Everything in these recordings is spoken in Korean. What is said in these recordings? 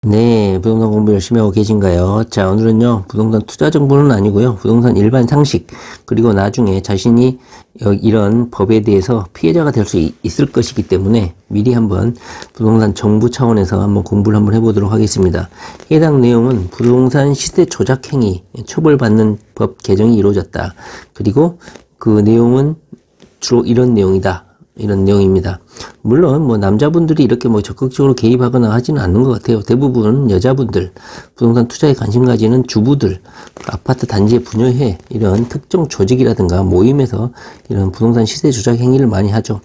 네, 부동산 공부 열심히 하고 계신가요? 자, 오늘은요, 부동산 투자 정보는 아니고요, 부동산 일반 상식, 그리고 나중에 자신이 이런 법에 대해서 피해자가 될 수 있을 것이기 때문에 미리 한번 부동산 정부 차원에서 한번 공부를 한번 해보도록 하겠습니다. 해당 내용은 부동산 시세 조작 행위, 처벌받는 법 개정이 이루어졌다. 그리고 그 내용은 주로 이런 내용이다. 이런 내용입니다. 물론 남자분들이 이렇게 적극적으로 개입하거나 하지는 않는 것 같아요. 대부분 여자분들, 부동산 투자에 관심 가지는 주부들, 아파트 단지의 분여회, 이런 특정 조직이라든가 모임에서 이런 부동산 시세 조작 행위를 많이 하죠.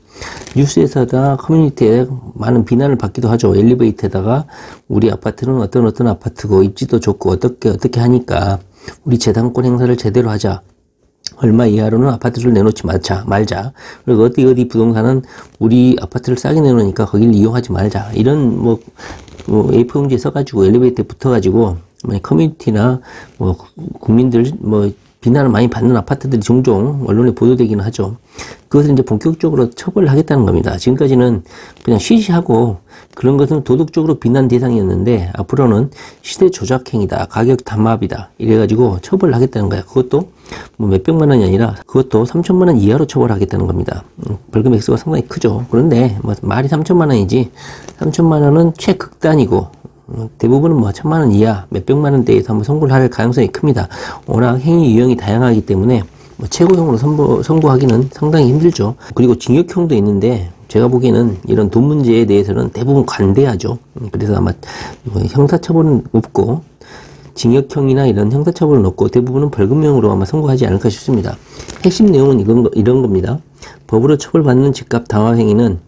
뉴스에서나 커뮤니티에 많은 비난을 받기도 하죠. 엘리베이터에다가 우리 아파트는 어떤 아파트고 입지도 좋고 어떻게 하니까 우리 재단권 행사를 제대로 하자. 얼마 이하로는 아파트를 내놓지 말자. 그리고 어디 부동산은 우리 아파트를 싸게 내놓으니까 거기를 이용하지 말자. 이런 A4용지에 써가지고 엘리베이터에 붙어가지고 커뮤니티나 국민들 비난을 많이 받는 아파트들이 종종 언론에 보도되기는 하죠. 그것을 이제 본격적으로 처벌을 하겠다는 겁니다. 지금까지는 그냥 쉬쉬하고 그런 것은 도덕적으로 비난 대상이었는데 앞으로는 시세 조작행위다, 가격 담합이다 이래가지고 처벌을 하겠다는 거야. 그것도 몇백만 원이 아니라 그것도 3천만 원 이하로 처벌하겠다는 겁니다. 벌금 액수가 상당히 크죠. 그런데 말이 3천만 원이지 3천만 원은 최극단이고 대부분은 1,000만 원 이하, 몇백만 원대에서 한번 선고를 할 가능성이 큽니다. 워낙 행위 유형이 다양하기 때문에 최고형으로 선고하기는 상당히 힘들죠. 그리고 징역형도 있는데 제가 보기에는 이런 돈 문제에 대해서는 대부분 관대하죠. 그래서 아마 형사처벌은 없고 징역형이나 이런 형사처벌은 없고 대부분은 벌금형으로 아마 선고하지 않을까 싶습니다. 핵심 내용은 이런 겁니다. 법으로 처벌받는 집값 담화 행위는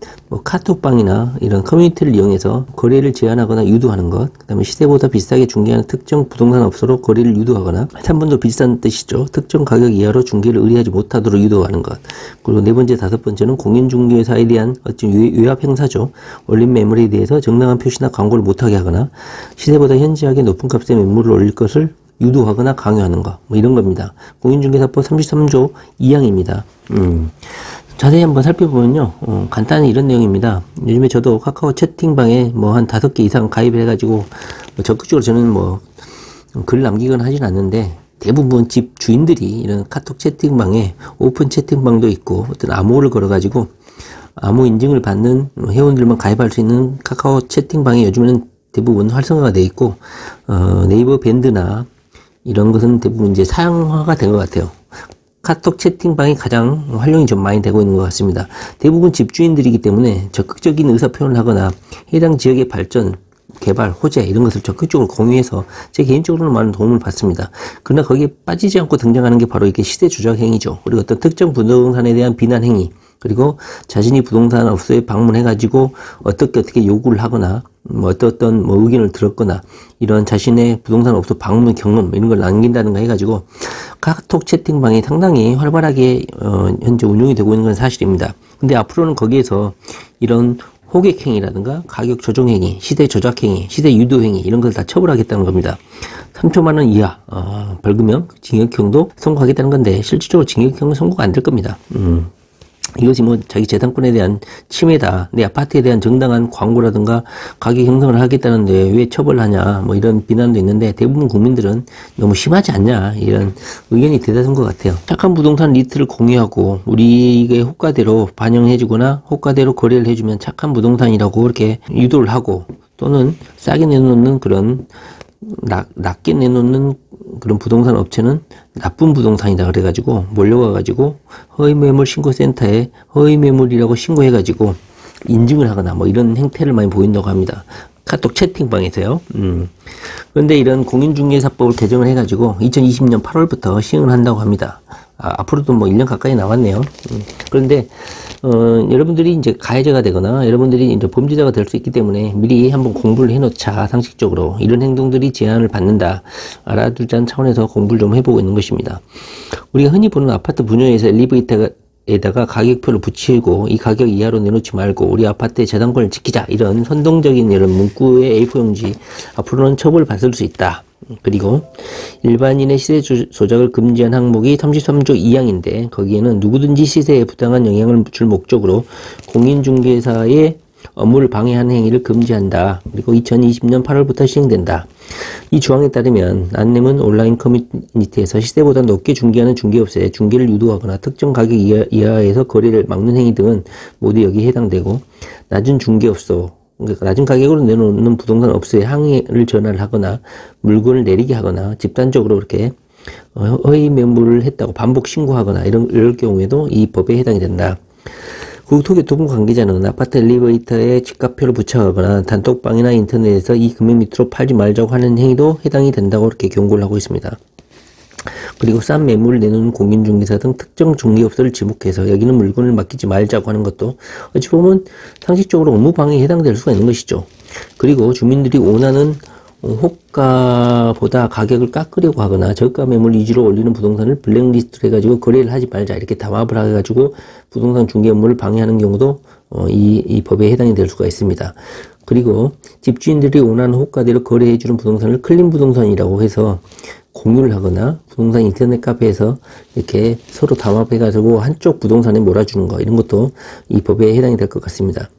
카톡방이나 이런 커뮤니티를 이용해서 거래를 제한하거나 유도하는 것, 그 다음에 시세보다 비싸게 중개하는 특정 부동산 업소로 거래를 유도하거나 3번도 비싼 뜻이죠. 특정 가격 이하로 중개를 의뢰하지 못하도록 유도하는 것. 그리고 네 번째, 다섯 번째는 공인중개사에 대한 어떤 외압 행사죠. 올린 매물에 대해서 정당한 표시나 광고를 못하게 하거나 시세보다 현저하게 높은 값의 매물을 올릴 것을 유도하거나 강요하는 거, 이런 겁니다. 공인중개사법 33조 2항입니다. 자세히 한번 살펴보면요, 간단히 이런 내용입니다. 요즘에 저도 카카오 채팅방에 한 5개 이상 가입을 해가지고, 적극적으로 저는 글 남기거나 하진 않는데, 대부분 집 주인들이 이런 카톡 채팅방에 오픈 채팅방도 있고, 어떤 암호를 걸어가지고, 암호 인증을 받는 회원들만 가입할 수 있는 카카오 채팅방에 요즘에는 대부분 활성화가 되어 있고, 네이버 밴드나 이런 것은 대부분 이제 사양화가 된 것 같아요. 카톡 채팅방이 가장 활용이 좀 많이 되고 있는 것 같습니다. 대부분 집주인들이기 때문에 적극적인 의사표현을 하거나 해당 지역의 발전, 개발, 호재 이런 것을 적극적으로 공유해서 제 개인적으로는 많은 도움을 받습니다. 그러나 거기에 빠지지 않고 등장하는 게 바로 이게 시세 조작 행위죠. 그리고 어떤 특정 부동산에 대한 비난 행위, 그리고 자신이 부동산 업소에 방문해가지고 어떻게 요구를 하거나 어떤 의견을 들었거나 이런 자신의 부동산 업소 방문 경험 이런 걸 남긴다든가 해가지고 카톡 채팅방이 상당히 활발하게 현재 운영이 되고 있는 건 사실입니다. 근데 앞으로는 거기에서 이런 호객행위라든가 가격 조정행위, 시세 조작행위, 시세 유도행위 이런 걸 다 처벌하겠다는 겁니다. 3천만 원 이하 벌금형, 징역형도 선고하겠다는 건데 실질적으로 징역형은 선고가 안 될 겁니다. 이것이 자기 재산권에 대한 침해다. 내 아파트에 대한 정당한 광고라든가 가격 형성을 하겠다는데 왜 처벌하냐. 이런 비난도 있는데 대부분 국민들은 너무 심하지 않냐. 이런 의견이 대다수인 것 같아요. 착한 부동산 리스트를 공유하고 우리의 호가대로 반영해주거나 호가대로 거래를 해주면 착한 부동산이라고 이렇게 유도를 하고 또는 싸게 내놓는 그런 낮게 내놓는 그런 부동산 업체는 나쁜 부동산이다 그래가지고 몰려가가지고 허위매물 신고센터에 허위매물이라고 신고해가지고 인증을 하거나 이런 행태를 많이 보인다고 합니다. 카톡 채팅방에서요. 그런데 이런 공인중개사법을 개정을 해가지고 2020년 8월부터 시행을 한다고 합니다. 앞으로도 1년 가까이 남았네요. 그런데 여러분들이 이제 가해자가 되거나 여러분들이 이제 범죄자가 될 수 있기 때문에 미리 한번 공부를 해놓자. 상식적으로 이런 행동들이 제한을 받는다 알아두자는 차원에서 공부를 좀 해보고 있는 것입니다. 우리가 흔히 보는 아파트 분여에서 엘리베이터에다가 가격표를 붙이고 이 가격 이하로 내놓지 말고 우리 아파트의 재산권을 지키자 이런 선동적인 이런 문구의 A4용지 앞으로는 처벌받을 수 있다. 그리고 일반인의 시세 조작을 금지한 항목이 33조 2항인데 거기에는 누구든지 시세에 부당한 영향을 줄 목적으로 공인중개사의 업무를 방해하는 행위를 금지한다. 그리고 2020년 8월부터 시행된다. 이 조항에 따르면 안내문 온라인 커뮤니티에서 시세보다 높게 중개하는 중개업체에 중개를 유도하거나 특정 가격 이하에서 거래를 막는 행위 등은 모두 여기에 해당되고, 낮은 중개업소, 그러니까 낮은 가격으로 내놓는 부동산 업소에 항의를 전화를 하거나 물건을 내리게 하거나 집단적으로 이렇게 허위 매물을 했다고 반복 신고하거나 이럴 경우에도 이 법에 해당이 된다. 국토교통부 관계자는 아파트 엘리베이터에 집값표를 부착하거나 단톡방이나 인터넷에서 이 금액 밑으로 팔지 말자고 하는 행위도 해당이 된다고 이렇게 경고를 하고 있습니다. 그리고 싼 매물을 내놓는 공인중개사 등 특정 중개업소를 지목해서 여기는 물건을 맡기지 말자고 하는 것도 어찌 보면 상식적으로 업무방해에 해당될 수가 있는 것이죠. 그리고 주민들이 원하는 호가보다 가격을 깎으려고 하거나 저가 매물 위주로 올리는 부동산을 블랙리스트로 해가지고 거래를 하지 말자 이렇게 담합을 해가지고 부동산 중개 업무를 방해하는 경우도 이 법에 해당이 될 수가 있습니다. 그리고 집주인들이 원하는 호가대로 거래해주는 부동산을 클린 부동산이라고 해서 공유를 하거나 부동산 인터넷 카페에서 이렇게 서로 담합해가지고 한쪽 부동산에 몰아주는 거, 이런 것도 이 법에 해당이 될 것 같습니다.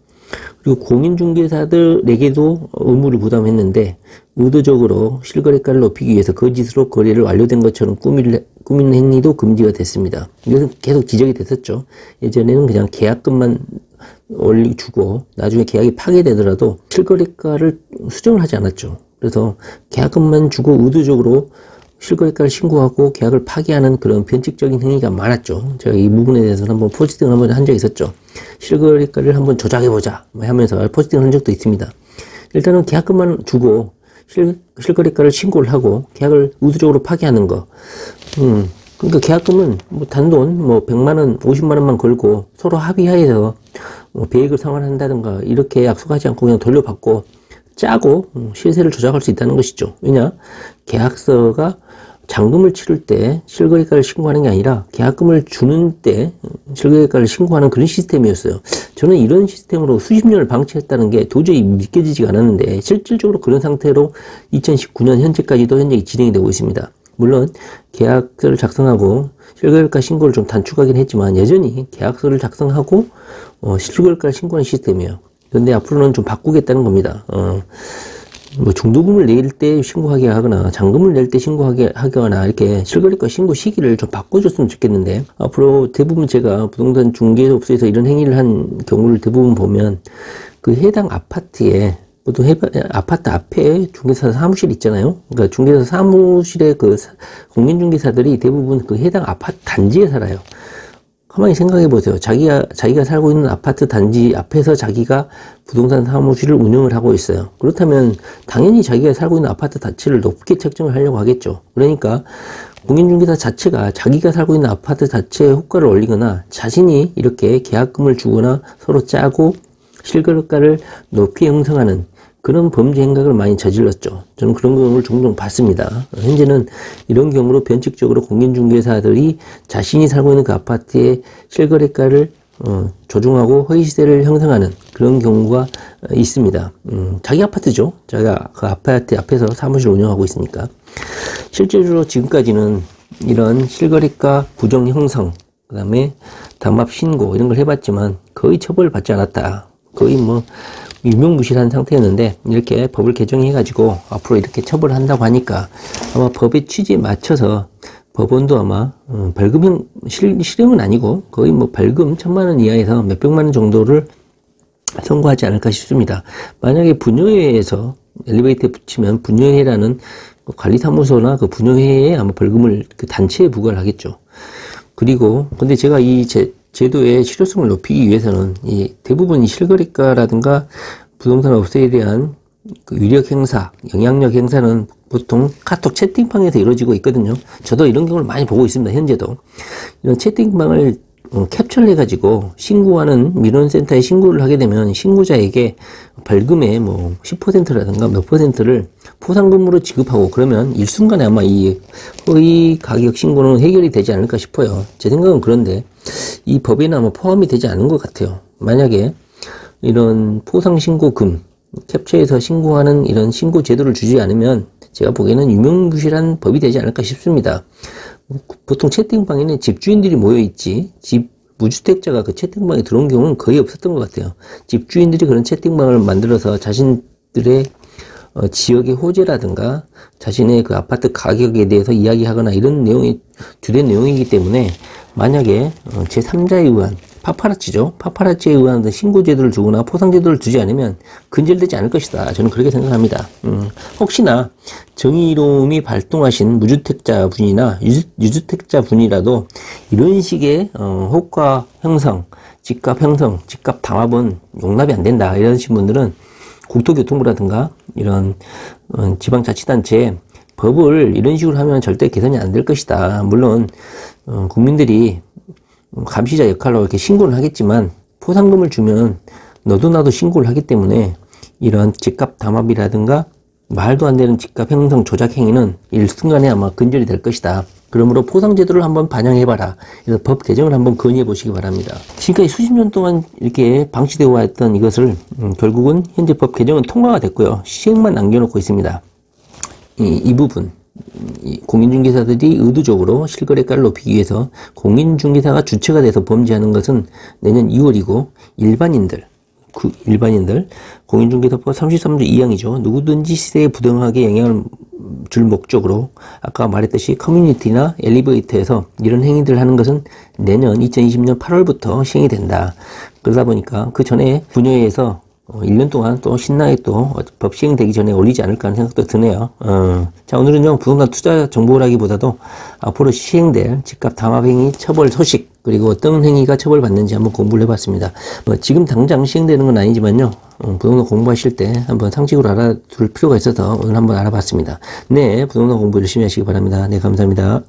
그리고 공인중개사들에게도 의무를 부담했는데 의도적으로 실거래가를 높이기 위해서 거짓으로 거래를 완료된 것처럼 꾸미는 행위도 금지가 됐습니다. 이것은 계속 지적이 됐었죠. 예전에는 그냥 계약금만 올려주고 나중에 계약이 파기되더라도 실거래가를 수정을 하지 않았죠. 그래서 계약금만 주고 의도적으로 실거래가를 신고하고 계약을 파기하는 그런 변칙적인 행위가 많았죠. 제가 이 부분에 대해서는 한번 포스팅을 한번 한 적이 있었죠. 실거래가를 한번 조작해보자 하면서 포스팅을 한 적도 있습니다. 일단은 계약금만 주고 실거래가를 신고를 하고 계약을 의도적으로 파기하는 거. 그러니까 계약금은 뭐 단돈 뭐 100만원, 50만원만 걸고 서로 합의하에서 뭐 배액을 상환한다든가 이렇게 약속하지 않고 그냥 돌려받고 짜고 시세를 조작할 수 있다는 것이죠. 왜냐? 계약서가 잔금을 치를 때 실거래가를 신고하는 게 아니라 계약금을 주는 때 실거래가를 신고하는 그런 시스템이었어요. 저는 이런 시스템으로 수십 년을 방치했다는 게 도저히 믿겨지지가 않았는데 실질적으로 그런 상태로 2019년 현재까지도 현재 진행이 되고 있습니다. 물론 계약서를 작성하고 실거래가 신고를 좀 단축하긴 했지만 여전히 계약서를 작성하고 실거래가를 신고하는 시스템이에요. 그런데 앞으로는 좀 바꾸겠다는 겁니다. 뭐 중도금을 낼 때 신고하게 하거나 잔금을 낼 때 신고하게 하거나 이렇게 실거래가 신고 시기를 좀 바꿔줬으면 좋겠는데, 앞으로 대부분 제가 부동산 중개업소에서 이런 행위를 한 경우를 대부분 보면 그 해당 아파트에 보통 아파트 앞에 중개사 사무실 있잖아요. 그러니까 중개사 사무실에 그 공인중개사들이 대부분 그 해당 아파트 단지에 살아요. 가만히 생각해 보세요. 자기가 살고 있는 아파트 단지 앞에서 자기가 부동산 사무실을 운영을 하고 있어요. 그렇다면 당연히 자기가 살고 있는 아파트 자체를 높게 책정을 하려고 하겠죠. 그러니까 공인중개사 자체가 자기가 살고 있는 아파트 자체에 호가를 올리거나 자신이 이렇게 계약금을 주거나 서로 짜고 실거래가를 높이 형성하는 그런 범죄 행각을 많이 저질렀죠. 저는 그런 경우를 종종 봤습니다. 현재는 이런 경우로 변칙적으로 공인중개사들이 자신이 살고 있는 그 아파트의 실거래가를 조종하고 허위시세를 형성하는 그런 경우가 있습니다. 자기 아파트죠. 자기가 그 아파트 앞에서 사무실 운영하고 있으니까. 실제로 지금까지는 이런 실거래가 부정 형성, 그 다음에 담합 신고 이런 걸 해봤지만 거의 처벌을 받지 않았다. 거의 뭐 유명무실한 상태였는데 이렇게 법을 개정해 가지고 앞으로 이렇게 처벌을 한다고 하니까 아마 법의 취지에 맞춰서 법원도 아마 벌금형 실형은 아니고 거의 뭐 벌금 1000만원 이하에서 몇백만원 정도를 선고하지 않을까 싶습니다. 만약에 분여회에서 엘리베이터에 붙이면 분여회라는 관리사무소나 그 분여회에 아마 벌금을 그 단체에 부과를 하겠죠. 그리고 근데 제가 이 제도의 실효성을 높이기 위해서는 이 대부분 이 실거래가라든가 부동산 업소에 대한 그 위력 행사, 영향력 행사는 보통 카톡 채팅방에서 이루어지고 있거든요. 저도 이런 경우를 많이 보고 있습니다. 현재도 이런 채팅방을 캡처를 해가지고 신고하는 민원센터에 신고를 하게 되면 신고자에게 벌금의 뭐 10%라든가 몇 %를 포상금으로 지급하고 그러면 일순간에 아마 이 허위 가격 신고는 해결이 되지 않을까 싶어요. 제 생각은 그런데 이 법에는 아마 포함이 되지 않은 것 같아요. 만약에 이런 포상신고금, 캡처해서 신고하는 이런 신고 제도를 주지 않으면 제가 보기에는 유명무실한 법이 되지 않을까 싶습니다. 보통 채팅방에는 집주인들이 모여있지 무주택자가 그 채팅방에 들어온 경우는 거의 없었던 것 같아요. 집주인들이 그런 채팅방을 만들어서 자신들의 지역의 호재라든가 자신의 그 아파트 가격에 대해서 이야기하거나 이런 내용이 주된 내용이기 때문에 만약에 제3자에 의한 파파라치죠. 파파라치에 의한 신고제도를 주거나 포상제도를 주지 않으면 근절되지 않을 것이다. 저는 그렇게 생각합니다. 혹시나 정의로움이 발동하신 무주택자 분이나 유주택자 분이라도 이런 식의 호가 형성, 집값 형성, 집값 담합은 용납이 안 된다. 이러신 분들은 국토교통부라든가 이런 지방자치단체 법을 이런 식으로 하면 절대 개선이 안 될 것이다. 물론 국민들이 감시자 역할로 이렇게 신고를 하겠지만 포상금을 주면 너도 나도 신고를 하기 때문에 이런 집값 담합이라든가 말도 안 되는 집값 형성 조작 행위는 일순간에 아마 근절이 될 것이다. 그러므로 포상제도를 한번 반영해봐라. 그래서 법 개정을 한번 건의해 보시기 바랍니다. 지금까지 수십 년 동안 이렇게 방치되어 왔던 이것을 결국은 현재 법 개정은 통과가 됐고요. 시행만 남겨놓고 있습니다. 이 부분 공인중개사들이 의도적으로 실거래가를 높이기 위해서 공인중개사가 주체가 돼서 범죄하는 것은 내년 2월이고 일반인들 공인중개사법 33조 2항이죠. 누구든지 시세에 부당하게 영향을 줄 목적으로 아까 말했듯이 커뮤니티나 엘리베이터에서 이런 행위들을 하는 것은 내년 2020년 8월부터 시행이 된다. 그러다 보니까 그 전에 분야에서 1년 동안 또 신나게 또 법 시행되기 전에 올리지 않을까 하는 생각도 드네요. 자, 오늘은요, 부동산 투자 정보라기보다도 앞으로 시행될 집값 담합행위 처벌 소식, 그리고 어떤 행위가 처벌받는지 한번 공부를 해봤습니다. 지금 당장 시행되는 건 아니지만요, 부동산 공부하실 때 한번 상식으로 알아둘 필요가 있어서 오늘 한번 알아봤습니다. 네, 부동산 공부 열심히 하시기 바랍니다. 네, 감사합니다.